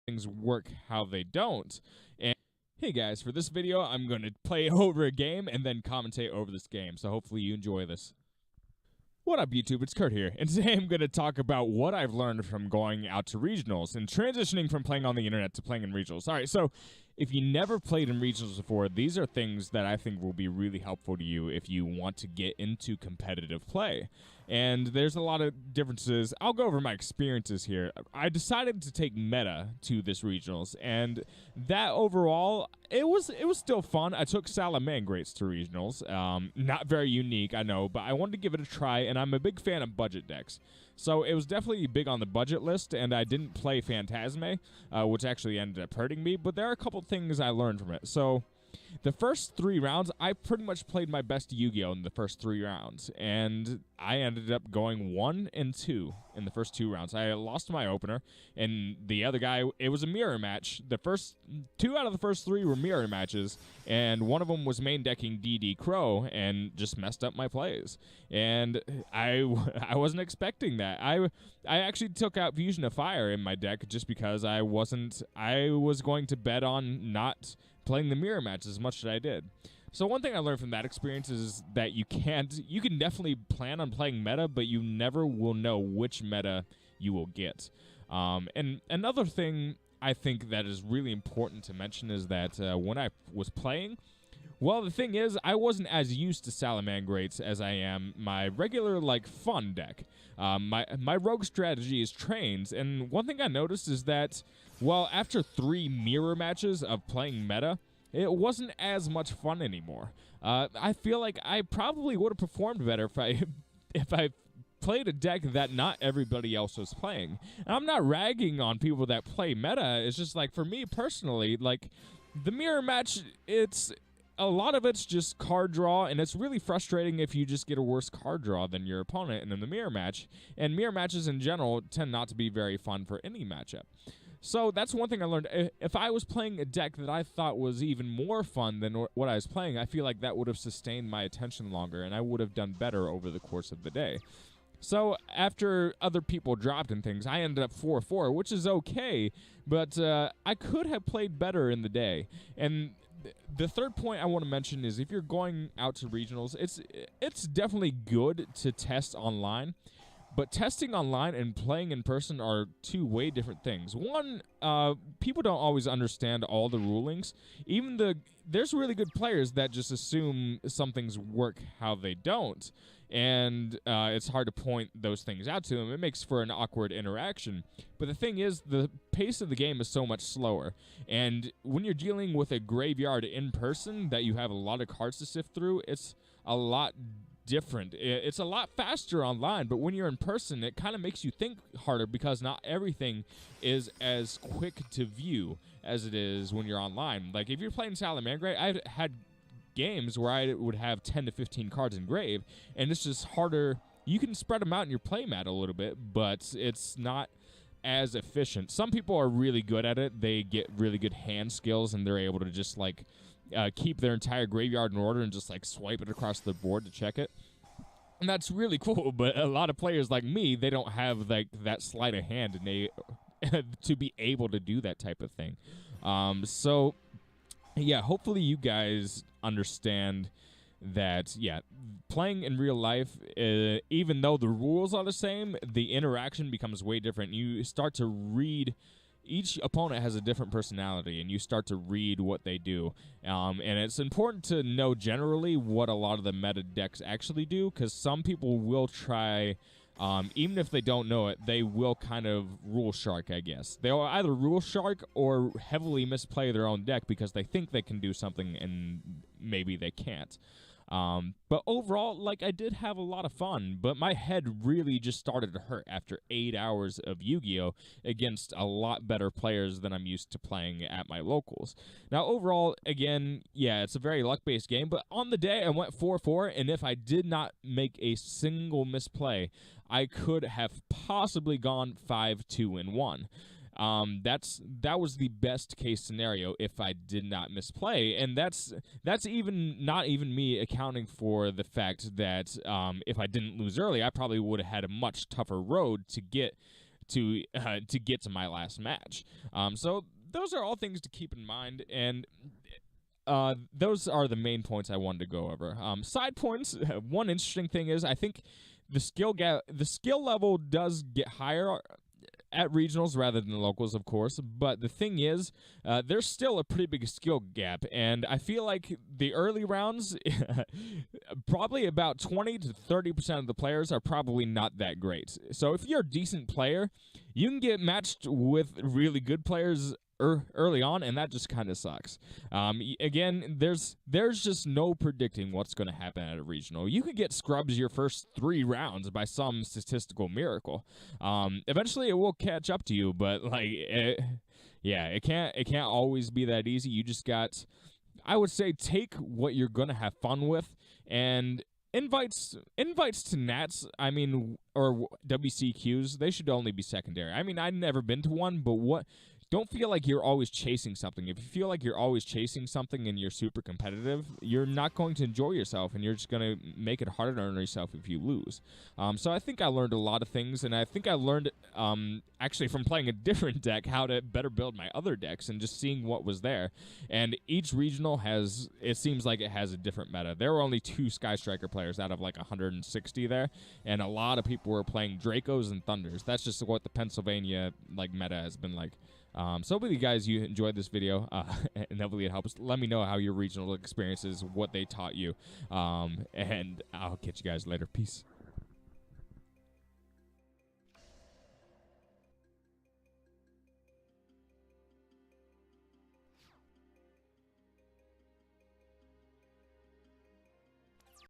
things work how they don't. And hey guys, for this video, I'm going to play over a game and then commentate over this game. So hopefully you enjoy this. What up, YouTube? It's Kurt here, and today I'm going to talk about what I've learned from going out to regionals and transitioning from playing on the internet to playing in regionals. All right, so if you never played in regionals before, these are things that I think will be really helpful to you if you want to get into competitive play. And there's a lot of differences. I'll go over my experiences here. I decided to take meta to this regionals, and that overall, it was still fun. I took Salamangreats to regionals. Not very unique, I know, but I wanted to give it a try, and I'm a big fan of budget decks. So it was definitely big on the budget list, and I didn't play Phantasme, which actually ended up hurting me, but there are a couple things I learned from it. So the first 3 rounds, I pretty much played my best Yu-Gi-Oh! In the first 3 rounds, and I ended up going 1 and 2 in the first 2 rounds. I lost my opener, and the other guy, it was a mirror match. The first 2 out of the first 3 were mirror matches, and one of them was main decking DD Crow and just messed up my plays. And I wasn't expecting that. I actually took out Fusion of Fire in my deck just because I was going to bet on not playing the mirror match as much as I did. So one thing I learned from that experience is that you can definitely plan on playing meta, but you never will know which meta you will get. And another thing I think that is really important to mention is that when I was playing, well, the thing is, I wasn't as used to Salamangreats as I am my regular, fun deck. My rogue strategy is trains, and one thing I noticed is that, well, after 3 mirror matches of playing meta, it wasn't as much fun anymore. I feel like I probably would have performed better if I played a deck that not everybody else was playing. And I'm not ragging on people that play meta. It's just for me personally, the mirror match, a lot of it's just card draw, and it's really frustrating if you just get a worse card draw than your opponent in the mirror match. And mirror matches in general tend not to be very fun for any matchup. So that's one thing I learned. If I was playing a deck that I thought was even more fun than what I was playing, I feel like that would have sustained my attention longer, and I would have done better over the course of the day. So after other people dropped and things, I ended up 4-4, which is okay, but I could have played better in the day. And the third point I want to mention is if you're going out to regionals, it's definitely good to test online. But testing online and playing in person are 2 way different things. One, people don't always understand all the rulings. There's really good players that just assume some things work how they don't. And it's hard to point those things out to them. It makes for an awkward interaction. But the thing is, the pace of the game is so much slower. And when you're dealing with a graveyard in person that you have a lot of cards to sift through, it's a lot different. It's a lot faster online, but when you're in person, it kind of makes you think harder because not everything is as quick to view as it is when you're online. Like if you're playing Salamangreat, I've had games where I would have 10 to 15 cards in grave, and it's just harder. You can spread them out in your playmat a little bit, but it's not as efficient. Some people are really good at it. They get really good hand skills, and they're able to just keep their entire graveyard in order and just swipe it across the board to check it. And that's really cool, but a lot of players like me, they don't have that sleight of hand to be able to do that type of thing. So yeah, hopefully you guys understand that, yeah, playing in real life, even though the rules are the same, the interaction becomes way different. You start to read. Each opponent has a different personality, and you start to read what they do. And it's important to know generally what a lot of the meta decks actually do, because some people will try, even if they don't know it, they will kind of rule shark, I guess. They'll either rule shark or heavily misplay their own deck because they think they can do something and maybe they can't. But overall, I did have a lot of fun, but my head really just started to hurt after 8 hours of Yu-Gi-Oh! Against a lot better players than I'm used to playing at my locals. Now, overall, again, yeah, it's a very luck-based game, but on the day, I went 4-4, and if I did not make a single misplay, I could have possibly gone 5-2-1. That was the best case scenario if I did not misplay, and that's even not even me accounting for the fact that if I didn't lose early, I probably would have had a much tougher road to get to get to my last match. So those are all things to keep in mind, and those are the main points I wanted to go over. Side points. One interesting thing is I think the skill level does get higher at regionals rather than the locals, of course, but the thing is, there's still a pretty big skill gap, and I feel like the early rounds, probably about 20 to 30% of the players are probably not that great. So if you're a decent player, you can get matched with really good players early on, and that just kind of sucks. Again, there's just no predicting what's going to happen at a regional. You could get scrubs your first 3 rounds by some statistical miracle. Eventually, it will catch up to you, but like, it can't always be that easy. You just got, I would say, take what you're going to have fun with, and invites to Nats, I mean, or WCQs, they should only be secondary. I mean, I've never been to one, but don't feel like you're always chasing something. If you feel like you're always chasing something and you're super competitive, you're not going to enjoy yourself, and you're just going to make it harder on yourself if you lose. So I think I learned a lot of things, and I think I learned, actually from playing a different deck, how to better build my other decks and just seeing what was there. And each regional it seems like it has a different meta. There were only 2 Sky Striker players out of like 160 there, and a lot of people were playing Dracos and Thunders. That's just what the Pennsylvania like meta has been like. So hopefully you guys enjoyed this video, and hopefully it helps. Let me know how your regional experiences, what they taught you, and I'll catch you guys later. Peace.